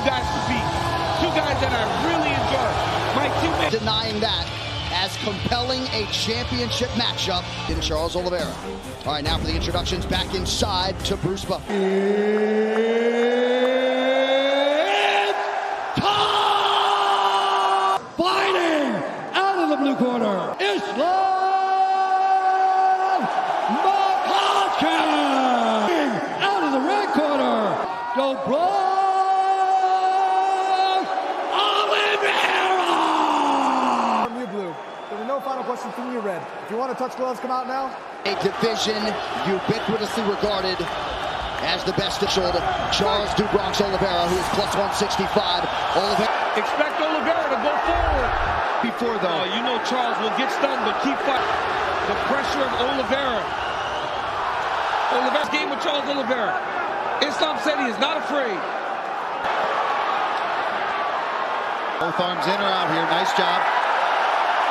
guys to beat. Two guys that I really enjoy. My teammates denying that as compelling a championship matchup in Charles Oliveira. All right, now for the introductions, back inside to Bruce Buck. Fighting out of the blue corner, Islam Makhachev. Out of the red corner, go Oliveira. From you, blue. There were no final questions from you, red. If you want to touch gloves, come out now. A division ubiquitously regarded as the best of shoulder. Charles Du Bronx Oliveira, who is plus 165. Oliveira. expect Oliveira to go forward. Before though, You know Charles will get stunned, but keep fighting. The pressure of Oliveira. Oliveira's game with Charles Oliveira. Islam said he is not afraid. both arms in or out here. Nice job.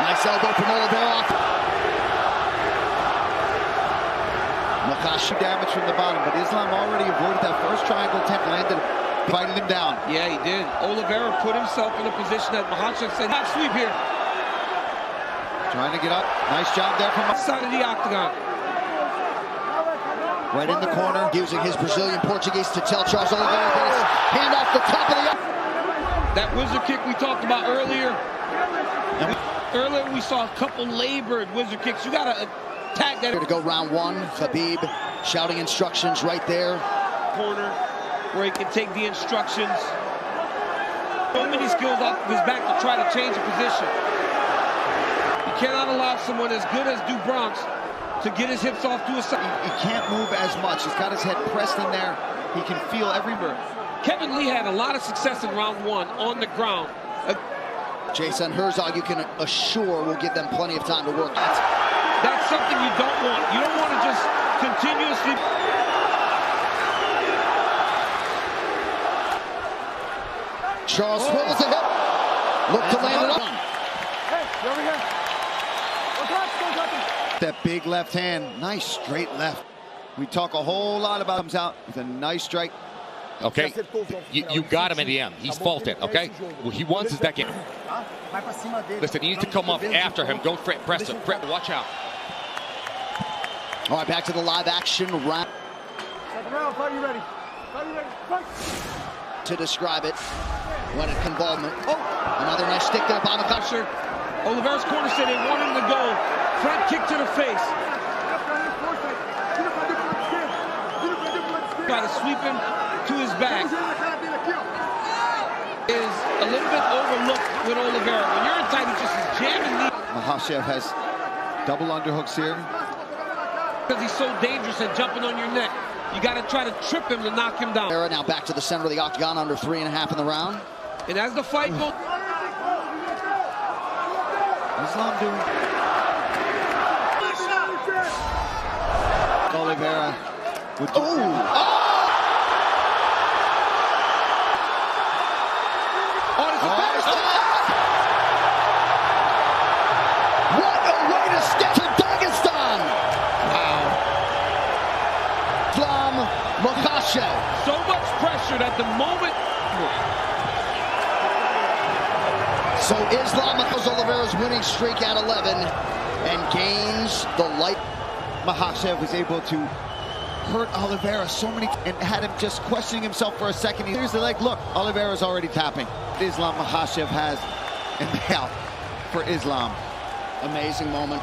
Nice elbow from Oliveira. Makhachev Damage from the bottom, but Islam already avoided that first triangle attempt, landed, fighting him down. Yeah, he did. Oliveira put himself in a position that Makhachev said, not sweep here. Trying to get up. Nice job there from Side of the octagon. right in the corner, using his Brazilian Portuguese to tell Charles Oliveira that his hand off the top of the... That wizard kick we talked about earlier. Earlier we saw a couple labored wizard kicks. You gotta attack that. To go round one, Khabib shouting instructions right there. Corner where he can take the instructions. So many skills off of his back to try to change the position. You cannot allow someone as good as Du Bronx to get his hips off to a side. He can't move as much. He's got his head pressed in there. He can feel every move. Kevin Lee had a lot of success in round one on the ground. Jason Herzog, you can assure, will give them plenty of time to work. That's something you don't want. You don't want to just continuously... Charles swivels the hip. Look to land it up. Hey, you over here. Don't touch him. That big left hand. Nice straight left. We talk a whole lot about comes out with a nice strike. Okay, you got him in the end. He's faulted, okay? What he wants is that game. Listen, you need to come up after him. Don't press him. Watch out. All right, back to the live action round. Second round, fight you ready. Fight you ready. Fight. To describe it, when it involvement. Oh, another nice stick to the bottom. Pressure. Oliveira's corner said they want him to go. Front kick to the face. Try to sweep him to his back. Is a little bit overlooked with Oliveira. When you're inside, he just is jamming the... Makhachev has double underhooks here. Because he's so dangerous and jumping on your neck. You got to try to trip him to knock him down. Now back to the center of the octagon, under 3.5 in the round. And as the fight goes... Islam doing... Oliveira would do... What a way to step to Dagestan! Wow. Islam Makhachev. So much pressure that the moment... So Islam Oliveira's winning streak at 11 and gains the light. Makhachev was able to hurt Oliveira so many and had him just questioning himself for a second. Here's the leg. Look, Oliveira's already tapping. Islam Makhachev has an out for Islam. Amazing moment.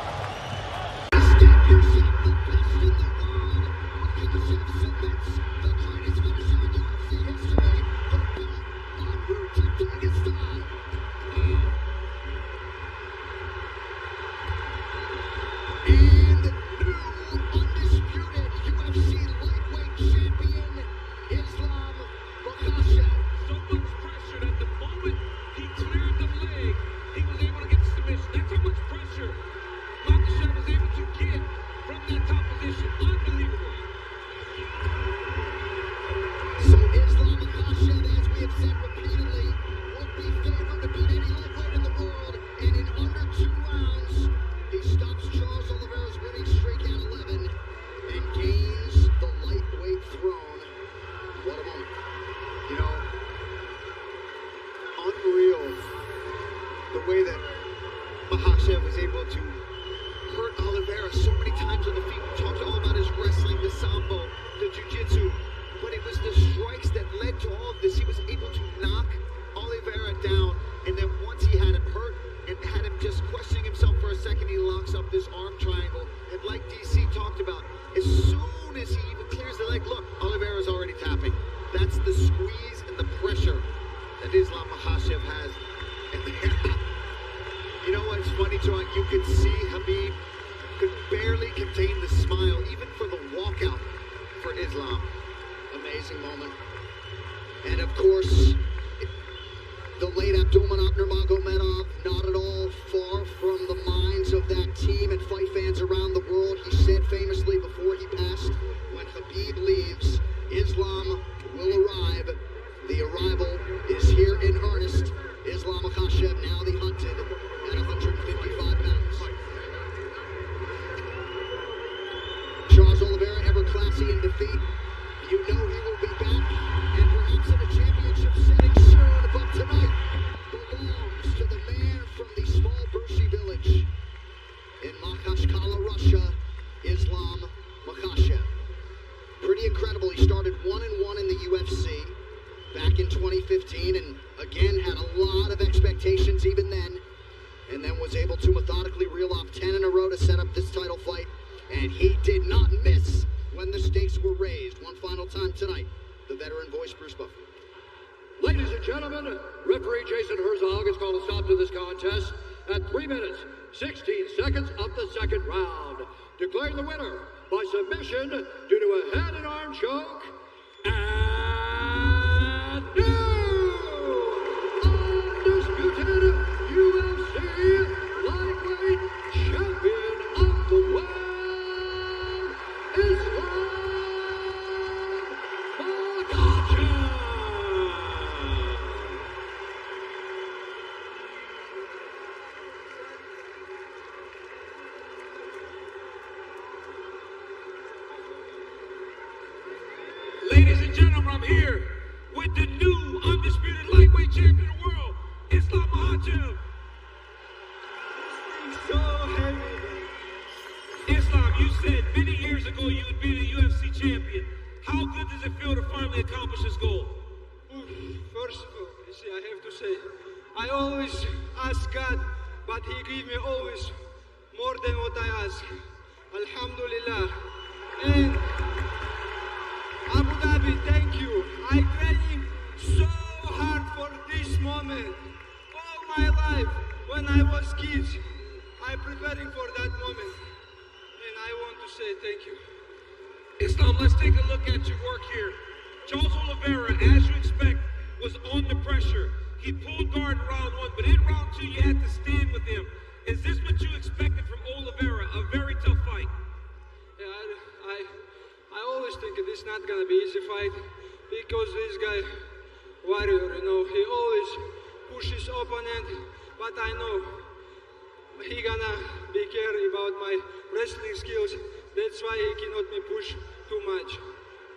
way that Makhachev was able to hurt Oliveira so many times on the feet. We talked all about his wrestling, the sambo, the jiu-jitsu, but it was the strikes that led to all of this. He was able to knock Oliveira down, and then once he had him hurt and had him just questioning himself for a second, he locks up this arm triangle. And like DC talked about, as soon as he even clears the leg, look, Oliveira's already tapping. That's the squeeze and the pressure that Islam Makhachev has. And you know what's funny, John? You could see Khabib could barely contain the smile, even for the walkout for Islam. Amazing moment. And of course, the late Abdulmanap Nurmagomedov, not at all far from the minds of that team and fight fans around the world. He said famously before he passed, when Khabib leaves, Islam will arrive. The arrival is here in earnest. Islam Makhachev, now the hunted, at 155 pounds. Charles Oliveira, ever classy in defeat. You know he will be back, and perhaps in a championship setting soon, but tonight belongs to the man from the small Bershi village in Makhachev, Russia, Islam Makhachev. Pretty incredible. He started 1-1 in the UFC back in 2015, and again had a lot of expectations even then, and then was able to methodically reel off 10 in a row to set up this title fight, and he did not miss when the stakes were raised. One final time tonight, the veteran voice, Bruce Buffer. Ladies and gentlemen, referee Jason Herzog has called a stop to this contest at 3 minutes, 16 seconds of the second round, declaring the winner by submission due to a head and arm choke, and new undisputed UFC lightweight champion of the world, Islam Makhachev. Ladies and gentlemen, I'm here with the new undisputed lightweight champion of the world, Islam Makhachev. So heavy. Islam, you said many years ago you would be the UFC champion. How good does it feel to finally accomplish this goal? First of all, you see, I have to say, I always ask God, but He give me always more than what I ask. Alhamdulillah. And Abu Dhabi, thank you. I training so hard for this moment. All my life, when I was kids, I preparing for that moment. And I want to say thank you. Islam, let's take a look at your work here. Charles Oliveira, as you expect, was on the pressure. He pulled guard in round 1, but in round 2, you had to stand with him. Is this what you expected from Oliveira? A very tough fight. Yeah, I always think this is not gonna be easy fight because this guy, warrior, you know, he always pushes opponent, but I know he gonna be care about my wrestling skills. That's why he cannot me push too much.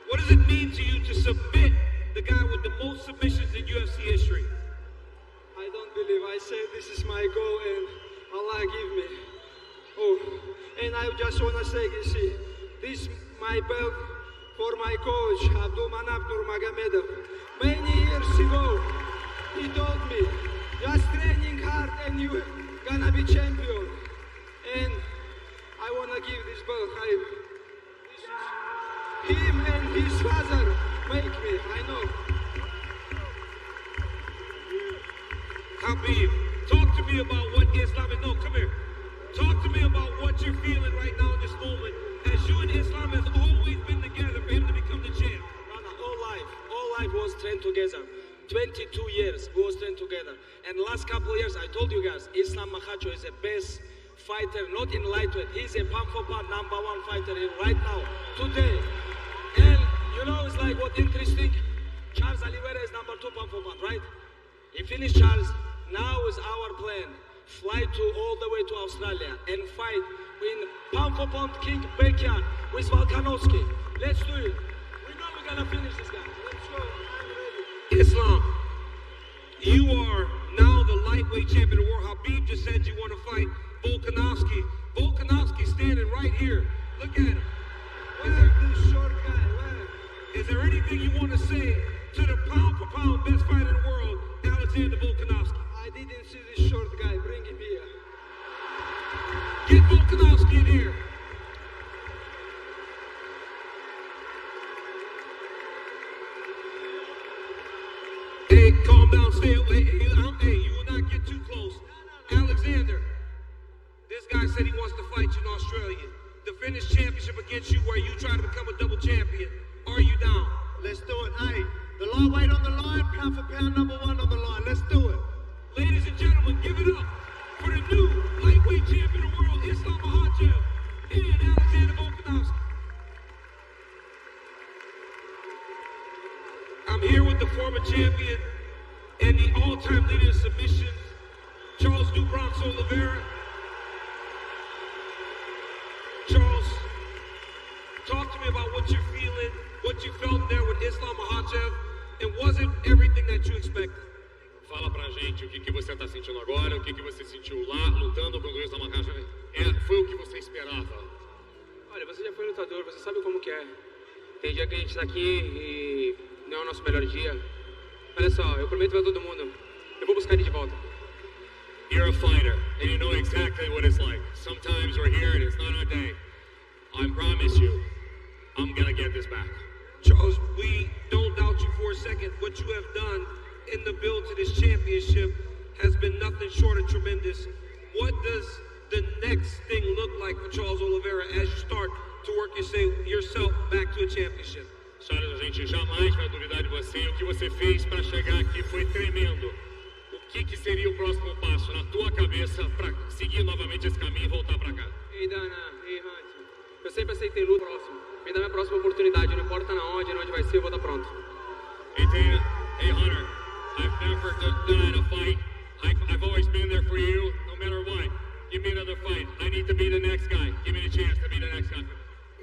What does it mean to you to submit the guy with the most submissions in UFC history? I don't believe. I say this is my goal and Allah give me. Oh, and I just wanna say, you see, this my belt for my coach Abdulmanap Nurmagomedov. Many years ago, he told me, just training hard and you gonna be champion. And I wanna give this belt. This is him and his father make me. I know. Khabib, talk to me about what Islam is. No, come here. Talk to me about what you're feeling right now in this moment, as you and Islam has always been together for him to become the champ. All life was trained together. 22 years we was trained together. And the last couple of years, I told you guys, Islam Makhachev is the best fighter, not in lightweight. He's a pound for pound #1 fighter in right now, today. And you know, it's like what interesting. Charles Oliveira is #2 pound for pound, right? He finished Charles. Now is our plan. Fly all the way to Australia and fight in pound for pound king backyard with Volkanovski. Let's do it. We know we're gonna finish this guy. Let's go. I'm ready. Islam, you are now the lightweight champion of the world. Volkanovski in here. Hey, calm down, stay away. Hey, you will not get too close. Alexander, this guy said he wants to fight you in Australia. Defend his championship against you where you try to become a double champion. Are you down? Let's do it. Hey, the lightweight on the line, pound for pound, #1 on the line. Let's do it. Ladies and gentlemen, give it up for the new lightweight champion of the world, Islam Makhachev and Alexander Volkanovski. I'm here with the former champion and the all-time leader in submissions, Charles "Du Bronx" Oliveira. Charles, talk to me about what you're feeling, what you felt there with Islam Makhachev, and was it everything that you expected? Fala pra gente o que você tá sentindo agora, o que você sentiu lá, lutando contra o Islam Makhachev. Foi o que você esperava? Olha, você já foi lutador, você sabe como que é. Tem dia que a gente tá aqui e não é o nosso melhor dia. Olha só, eu prometo pra todo mundo, eu vou buscar ele de volta. You're a fighter, and you know exactly what it's like. Sometimes we're here and it's not our day. I promise you, I'm gonna get this back. Charles, we don't doubt you for a second. What you have done in the build to this championship has been nothing short of tremendous. What does the next thing look like for Charles Oliveira as you start to work yourself back to a championship? Charles, a gente jamais vai duvidar de você. O que você fez para chegar aqui foi tremendo. O que seria o próximo passo na tua cabeça para seguir novamente esse caminho e voltar para cá? Ei, Dana, ei, Hunt. Eu sempre aceitei luta próximo. Me dá minha próxima oportunidade. Não importa na onde vai ser, eu vou estar pronto. Hey, Dana. Hey, Hunter. I've never denied a fight. I've always been there for you, no matter what. Give me another fight. I need to be the next guy. Give me the chance to be the next guy.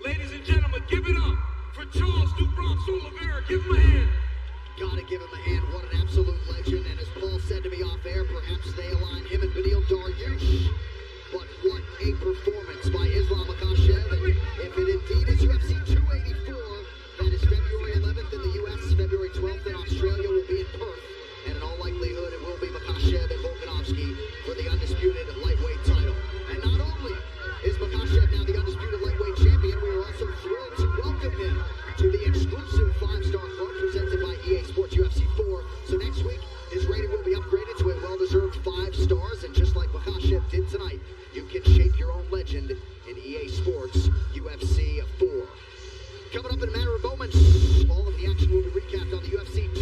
Ladies and gentlemen, give it up for Charles "Du Bronx" Oliveira. Give him a hand. Gotta give him a hand. What an absolute legend. And as Paul said to me off air, perhaps they align him and Beneil Dariush. But what a performance by Islam Makhachev. And if it indeed is UFC 284, that is February 11th in the US, February 12th in Australia, will be in Perth. And in all likelihood, it will be Makhachev and Volkanovski for the undisputed lightweight title. And not only is Makhachev now the undisputed lightweight champion, we are also thrilled to welcome him to the exclusive 5-star club presented by EA Sports UFC 4. So next week, his rating will be upgraded to a well-deserved 5 stars. And just like Makhachev did tonight, you can shape your own legend in EA Sports UFC 4. Coming up in a matter of moments, all of the action will be recapped on the UFC